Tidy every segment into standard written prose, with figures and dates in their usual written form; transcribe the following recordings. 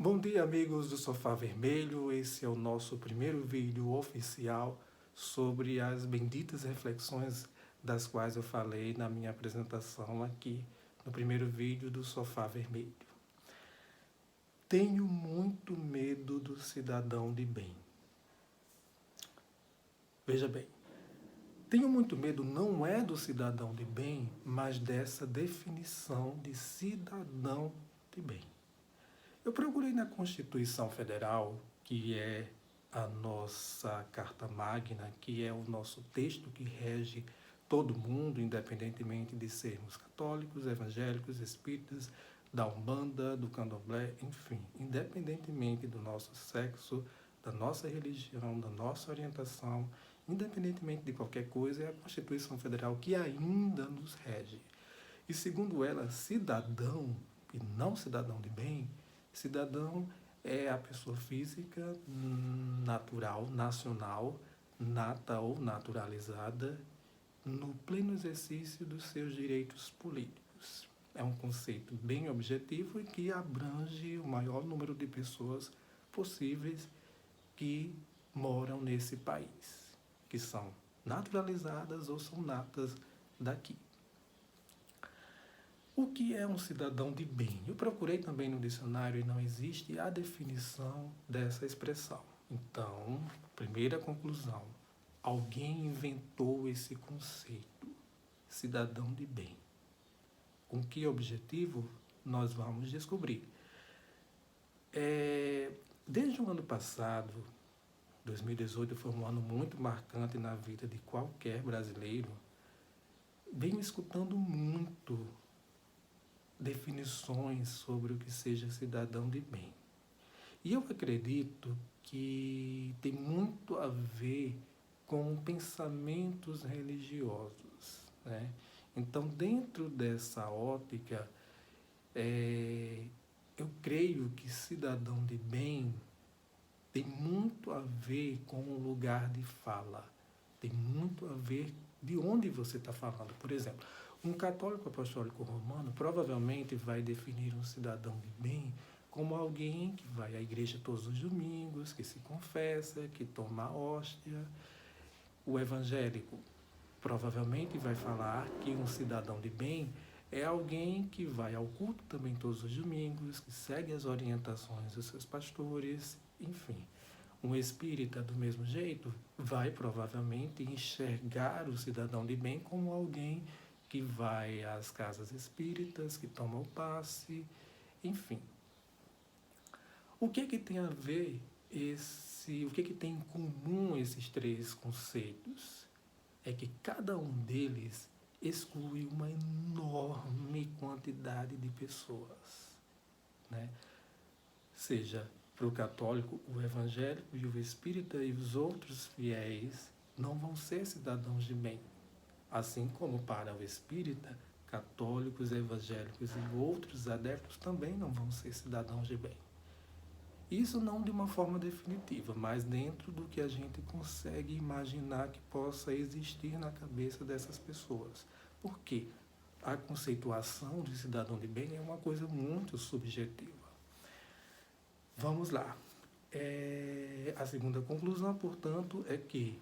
Bom dia, amigos do Sofá Vermelho. Esse é o nosso primeiro vídeo oficial sobre as benditas reflexões das quais eu falei na minha apresentação aqui no primeiro vídeo do Sofá Vermelho. Tenho muito medo do cidadão de bem. Veja bem, tenho muito medo não é do cidadão de bem, mas dessa definição de cidadão de bem. Eu procurei na Constituição Federal, que é a nossa Carta Magna, que é o nosso texto que rege todo mundo, independentemente de sermos católicos, evangélicos, espíritas, da Umbanda, do Candomblé, enfim, independentemente do nosso sexo, da nossa religião, da nossa orientação, independentemente de qualquer coisa, é a Constituição Federal que ainda nos rege. E segundo ela, cidadão e não cidadão de bem, cidadão é a pessoa física, natural, nacional, nata ou naturalizada, no pleno exercício dos seus direitos políticos. É um conceito bem objetivo e que abrange o maior número de pessoas possíveis que moram nesse país, que são naturalizadas ou são natas daqui. O que é um cidadão de bem? Eu procurei também no dicionário e não existe a definição dessa expressão. Então, primeira conclusão, alguém inventou esse conceito, cidadão de bem. Com que objetivo? Nós vamos descobrir. Desde o ano passado, 2018 foi um ano muito marcante na vida de qualquer brasileiro, venho escutando muito definições sobre o que seja cidadão de bem. E eu acredito que tem muito a ver com pensamentos religiosos, né? Então, dentro dessa ótica, eu creio que cidadão de bem tem muito a ver com o lugar de fala, tem muito a ver de onde você está falando. Por exemplo, um católico apostólico romano provavelmente vai definir um cidadão de bem como alguém que vai à igreja todos os domingos, que se confessa, que toma a hóstia. O evangélico provavelmente vai falar que um cidadão de bem é alguém que vai ao culto também todos os domingos, que segue as orientações dos seus pastores, enfim. Um espírita, do mesmo jeito, vai provavelmente enxergar o cidadão de bem como alguém que vai às casas espíritas, que toma o passe, enfim. O que tem a ver o que tem em comum esses três conceitos? É que cada um deles exclui uma enorme quantidade de pessoas, né? Seja para o católico, o evangélico e o espírita e os outros fiéis não vão ser cidadãos de bem. Assim como para o espírita, católicos, evangélicos e outros adeptos também não vão ser cidadãos de bem. Isso não de uma forma definitiva, mas dentro do que a gente consegue imaginar que possa existir na cabeça dessas pessoas. Por quê? A conceituação de cidadão de bem é uma coisa muito subjetiva. Vamos lá. A segunda conclusão, portanto, é que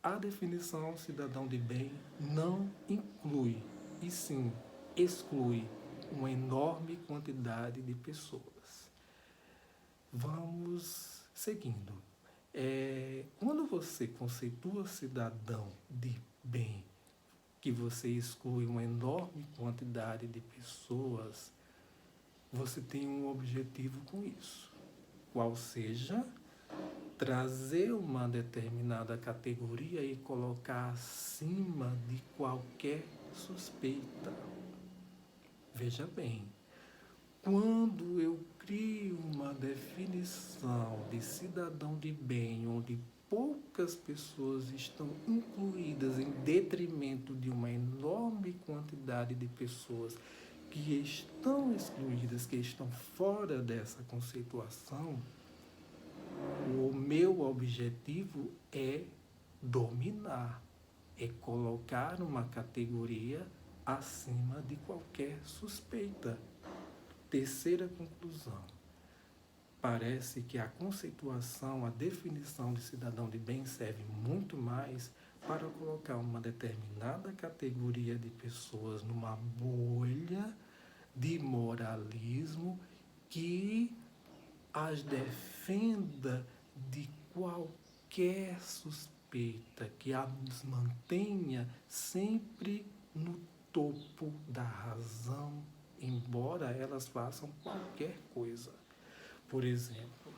a definição cidadão de bem não inclui, e sim exclui, uma enorme quantidade de pessoas. Vamos seguindo. Quando você conceitua cidadão de bem, que você exclui uma enorme quantidade de pessoas, você tem um objetivo com isso, qual seja trazer uma determinada categoria e colocar acima de qualquer suspeita. Veja bem, quando eu crio uma definição de cidadão de bem, onde poucas pessoas estão incluídas em detrimento de uma enorme quantidade de pessoas que estão excluídas, que estão fora dessa conceituação, o meu objetivo é dominar, é colocar uma categoria acima de qualquer suspeita. Terceira conclusão, parece que a conceituação, a definição de cidadão de bem serve muito mais para colocar uma determinada categoria de pessoas numa bolha de moralismo que as defenda de qualquer suspeita, que as mantenha sempre no topo da razão, embora elas façam qualquer coisa. Por exemplo,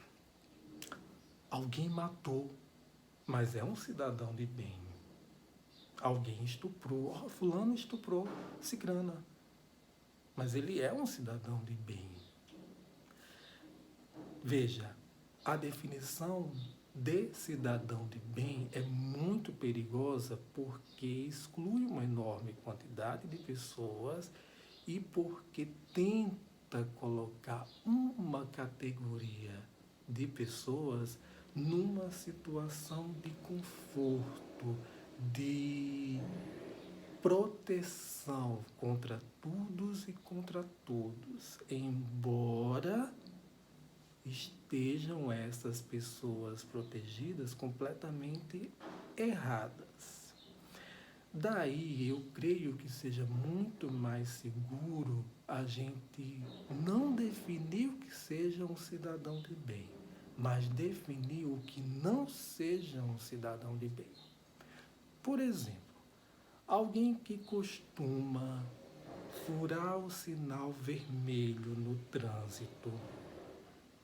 alguém matou, mas é um cidadão de bem. Alguém estuprou, fulano estuprou cicrana, mas ele é um cidadão de bem. Veja, a definição de cidadão de bem é muito perigosa porque exclui uma enorme quantidade de pessoas e porque tenta colocar uma categoria de pessoas numa situação de conforto, de proteção contra todos e contra todos, embora estejam essas pessoas protegidas completamente erradas. Daí eu creio que seja muito mais seguro a gente não definir o que seja um cidadão de bem, mas definir o que não seja um cidadão de bem. Por exemplo, alguém que costuma furar o sinal vermelho no trânsito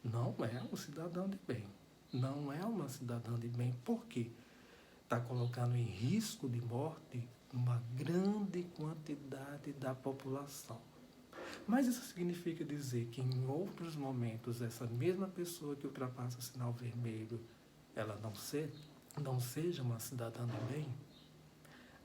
não é um cidadão de bem. Não é uma cidadã de bem. Por quê? Está colocando em risco de morte uma grande quantidade da população. Mas isso significa dizer que em outros momentos essa mesma pessoa que ultrapassa o sinal vermelho, ela não seja uma cidadã de bem?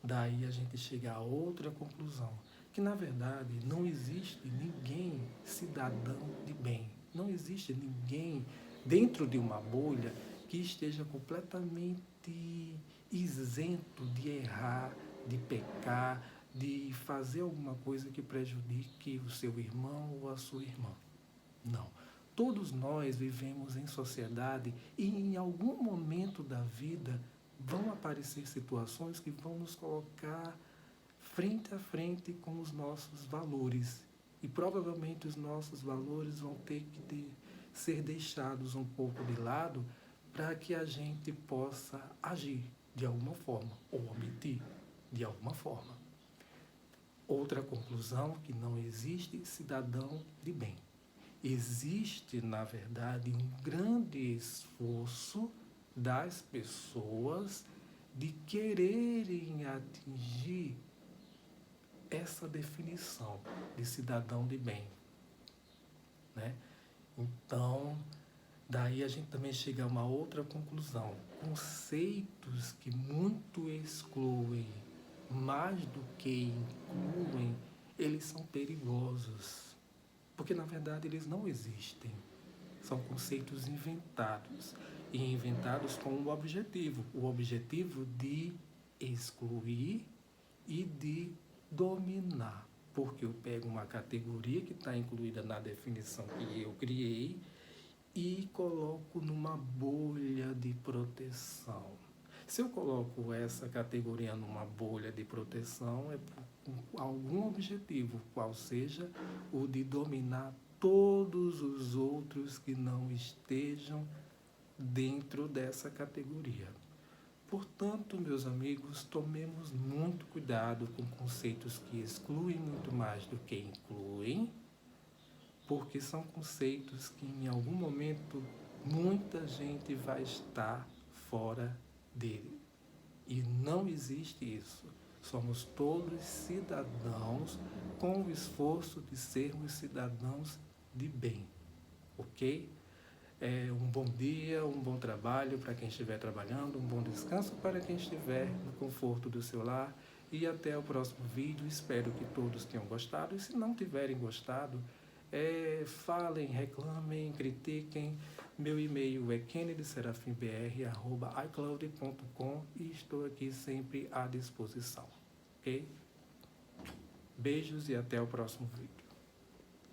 Daí a gente chega a outra conclusão, que na verdade não existe ninguém cidadão de bem. Não existe ninguém dentro de uma bolha que esteja completamente isento de errar, de pecar, de fazer alguma coisa que prejudique o seu irmão ou a sua irmã. Não. Todos nós vivemos em sociedade e em algum momento da vida vão aparecer situações que vão nos colocar frente a frente com os nossos valores. E provavelmente os nossos valores vão ter que ser deixados um pouco de lado para que a gente possa agir de alguma forma ou omitir de alguma forma. Outra conclusão, que não existe cidadão de bem. Existe, na verdade, um grande esforço das pessoas de quererem atingir essa definição de cidadão de bem, né? Então, daí a gente também chega a uma outra conclusão. Conceitos que muito excluem, mais do que incluem, eles são perigosos. Porque, na verdade, eles não existem. São conceitos inventados. E inventados com um objetivo. O objetivo de excluir e de dominar. Porque eu pego uma categoria que está incluída na definição que eu criei e coloco numa bolha de proteção. Se eu coloco essa categoria numa bolha de proteção, é por algum objetivo, qual seja o de dominar todos os outros que não estejam dentro dessa categoria. Portanto, meus amigos, tomemos muito cuidado com conceitos que excluem muito mais do que incluem, porque são conceitos que em algum momento muita gente vai estar fora dele. E não existe isso. Somos todos cidadãos com o esforço de sermos cidadãos de bem. Ok? Um bom dia, um bom trabalho para quem estiver trabalhando, um bom descanso para quem estiver no conforto do seu lar. E até o próximo vídeo. Espero que todos tenham gostado. E se não tiverem gostado, falem, reclamem, critiquem. Meu e-mail é kennedyserafimbr@icloud.com e estou aqui sempre à disposição. Ok? Beijos e até o próximo vídeo.